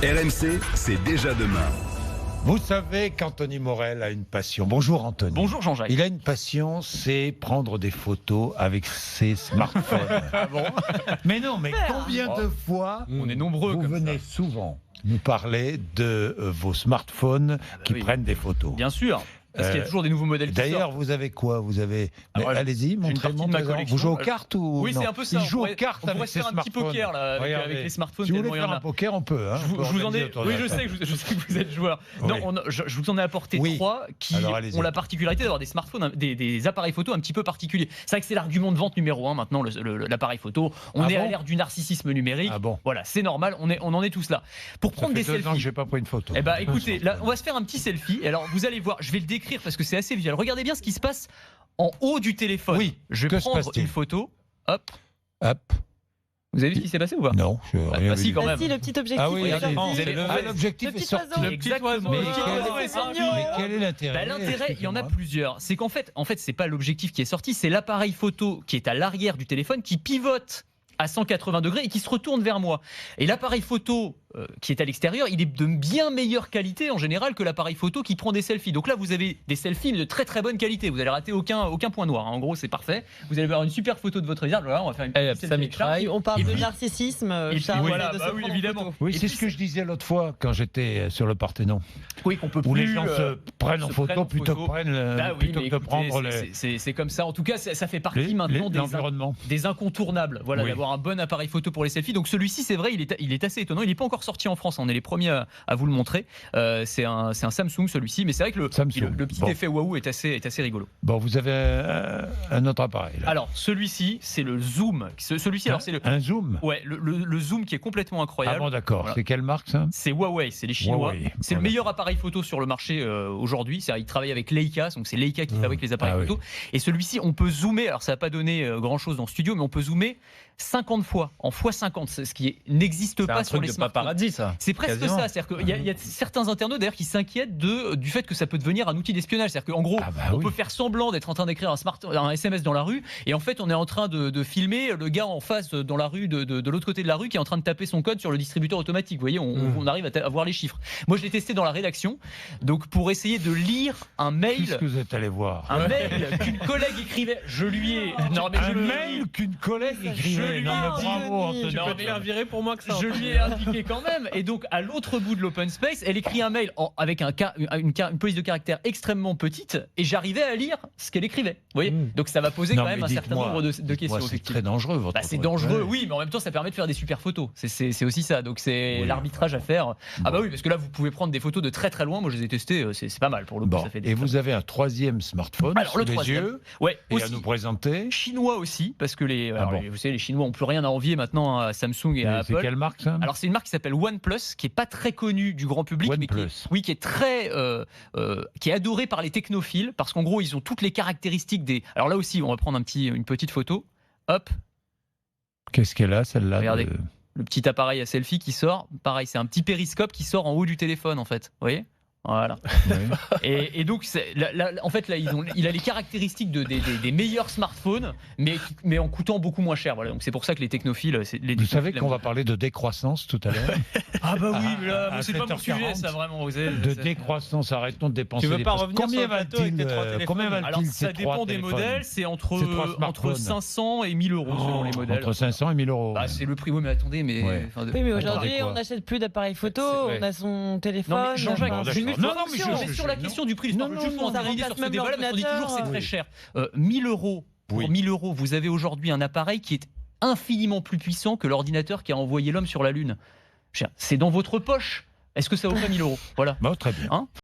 RMC, c'est déjà demain. Vous savez qu'Anthony Morel a une passion. Bonjour Anthony. Bonjour Jean-Jacques. Il a une passion, c'est prendre des photos avec ses smartphones. Ah bon? Mais non, mais combien de fois On est nombreux vous comme venez ça. souvent nous parler de vos smartphones qui Oui. prennent des photos. Bien sûr, parce qu'il y a toujours des nouveaux modèles qui D'ailleurs, sortent. vous avez quoi? Vous avez. Ah, ouais, allez-y, j'ai une partie montrez-moi. de ma par exemple. collection. Vous jouez aux cartes ou Oui, non? c'est un peu ça. Il joue On aux pourrait- cartes on pourrait avec se ses faire un petit smartphones. poker là, Regardez. avec les smartphones. Si vous voulez tellement il y faire en un a. poker, on peut. Hein, Je vous en ai. autour de Oui, la je table. sais que vous êtes joueur. Non, Oui. je vous en ai apporté Oui. 3 qui Alors, allez-y. ont la particularité d'avoir des smartphones, des appareils photo un petit peu particuliers. C'est vrai que c'est l'argument de vente numéro 1 maintenant, l'appareil photo. On Ah est à bon l'ère du narcissisme numérique. Ah bon? Voilà, c'est normal. On en est tous là. Pour Ça prendre fait des 2 ans que selfies. je n'ai pas pris une photo. Eh ben, écoutez, là, on va se faire un petit selfie. Et alors, vous allez voir, je vais le décrire parce que c'est assez visuel. Regardez bien ce qui se passe en haut du téléphone. Oui, Je que vais se prendre passe-t-il? une photo. Hop. Hop. Vous avez vu ce qui s'est passé ou pas? Non, je Bah, rien bah, vu. si, quand même. Voici le petit objectif. Ah oui, est allez, sorti. vous allez- Ah, l'objectif Le est petit sorti. oiseau. Exactement. Mais Le petit quel- oiseau est mais sorti. mignon. Mais quel est l'intérêt? Bah, l'intérêt, il y en a Excusez-moi. plusieurs. C'est qu'en fait, c'est pas l'objectif qui est sorti, c'est l'appareil photo qui est à l'arrière du téléphone qui pivote à 180 degrés et qui se retourne vers moi. Et l'appareil photo qui est à l'extérieur, il est de bien meilleure qualité en général que l'appareil photo qui prend des selfies. Donc là, vous avez des selfies mais de très très bonne qualité. Vous allez rater aucun point noir. Hein. En gros, c'est parfait. Vous allez avoir une super photo de votre réserve. Voilà, on va faire une petite selfie avec Charles. On parle Et de puis- narcissisme. et puis Charles, voilà, de se bah oui, prendre en évidemment. photo. Oui, Et c'est puis ce que je disais l'autre fois quand j'étais sur le Parthénon. Oui, qu'on peut Où plus. les gens se prennent en se photo prennent en plutôt photo. que prennent, Bah oui, plutôt mais que de écoutez, prendre c'est comme ça. En tout cas, ça fait partie maintenant l'environnement. des incontournables. Voilà, Oui. d'avoir un bon appareil photo pour les selfies. Donc celui-ci, c'est vrai, il est assez étonnant. Il n'est pas encore sorti en France. On est les premiers à vous le montrer. C'est un Samsung celui-ci, mais c'est vrai que le petit Bon. effet waouh est assez rigolo. Bon, vous avez un autre appareil. Là. Alors celui-ci, c'est le zoom. Celui-ci, alors c'est le Un zoom. ouais, le zoom qui est complètement Ah incroyable. bon, d'accord. Voilà. C'est quelle marque ça? C'est Huawei, c'est les Chinois. Huawei, C'est le voilà. meilleur appareil photo sur le marché aujourd'hui. Ils travaillent avec Leica, donc c'est Leica qui fabrique les appareils Ah oui. photo. Et celui-ci, on peut zoomer. Alors ça n'a pas donné grand-chose dans le studio, mais on peut zoomer 50 fois, en x50, ce qui n'existe pas sur les smartphones. paradis, ça. C'est presque Quasiment. ça. C'est-à-dire qu'il y a certains internautes d'ailleurs qui s'inquiètent du fait que ça peut devenir un outil d'espionnage. C'est-à-dire qu'en gros, Ah bah on oui. peut faire semblant d'être en train d'écrire un SMS dans la rue, et en fait, on est en train de filmer le gars en face dans la rue, de l'autre côté de la rue, qui est en train de taper son code sur le distributeur automatique. Vous voyez, on arrive à voir les chiffres. Moi, je l'ai testé dans la rédaction, donc pour essayer de lire un Qu'est-ce mail. que vous êtes allé voir? Un mail qu'une collègue écrivait. Je lui ai. Non, mais Un je le- mail qu'une collègue Je écrivait. lui Non, mais ai bravo, dit. Anthony. Non, mais- virer pour moi que ça. Je lui ai indiqué quand même. Et donc, à l'autre bout de l'open space, elle écrit un mail avec une police de caractère extrêmement petite, et j'arrivais à lire ce qu'elle écrivait. Vous voyez? Donc, ça va poser Non, quand même mais un certain dites-moi, nombre de dites-moi, questions. C'est effectivement. très dangereux, votre Bah, c'est truc. dangereux, Ouais. oui, mais en même temps, ça permet de faire des super photos. C'est aussi ça. Donc, c'est Oui. l'arbitrage à faire. Ah, Bon. bah oui, parce que là, vous pouvez prendre des photos de très très loin. Moi, je les ai testées. C'est pas mal pour le coup. Bon. Ça fait des Et vous avez un troisième smartphone Alors, sous le les troisième. yeux Ouais, et aussi. à nous présenter. Chinois aussi, parce que bon. vous savez, les Chinois n'ont plus rien à envier maintenant à Samsung et à C'est Apple. quelle marque ça? Alors c'est une marque qui s'appelle OnePlus, qui est pas très connue du grand public, mais OnePlus. qui est très, qui est adorée par les technophiles, parce qu'en gros ils ont toutes les caractéristiques des. Alors là aussi, on va prendre une petite photo. Hop, Qu'est-ce qu'elle a celle-là? Regardez. le petit appareil à selfie qui sort. Pareil, c'est un petit périscope qui sort en haut du téléphone en fait. Vous voyez? Voilà. Oui. Et donc, en fait, là, il a les caractéristiques des meilleurs smartphones, mais en coûtant beaucoup moins cher. Voilà. Donc, c'est pour ça que les technophiles. Vous savez qu'on va parler de décroissance tout à l'heure. Ah bah oui, mais là, à c'est pas mon 7h40. sujet, ça vraiment. Vous savez, De c'est- décroissance, arrêtons de dépenser. Tu veux des pas postes. revenir Combien sur le plateau avec tes trois téléphones combien Alors, valent-ils ça ces dépend trois des téléphones? modèles, c'est Ces trois entre smartphones. 500 et 1000 euros selon les modèles. Entre 500 et 1000 euros. Bah, c'est le prix, oui, mais attendez, mais. Ouais. enfin, Oui, mais Attendez, aujourd'hui, quoi. on n'achète plus d'appareil photo, C'est vrai. on a son téléphone. Non, mais Jean-Jacques, enfin, d'accord. c'est Non, multifonction. non, mais Mais sur la question du prix, Non, je non, faut non, en ça terminer remplace sur ce même débat-là parce qu'on dit toujours que c'est l'ordinateur. très cher. 1000 euros. Pour Oui. 1000 euros, vous avez aujourd'hui un appareil qui est infiniment plus puissant que l'ordinateur qui a envoyé l'homme sur la Lune. C'est dans votre poche. Est-ce que ça vaut pas 1000 euros? Voilà. Bon, très bien. Hein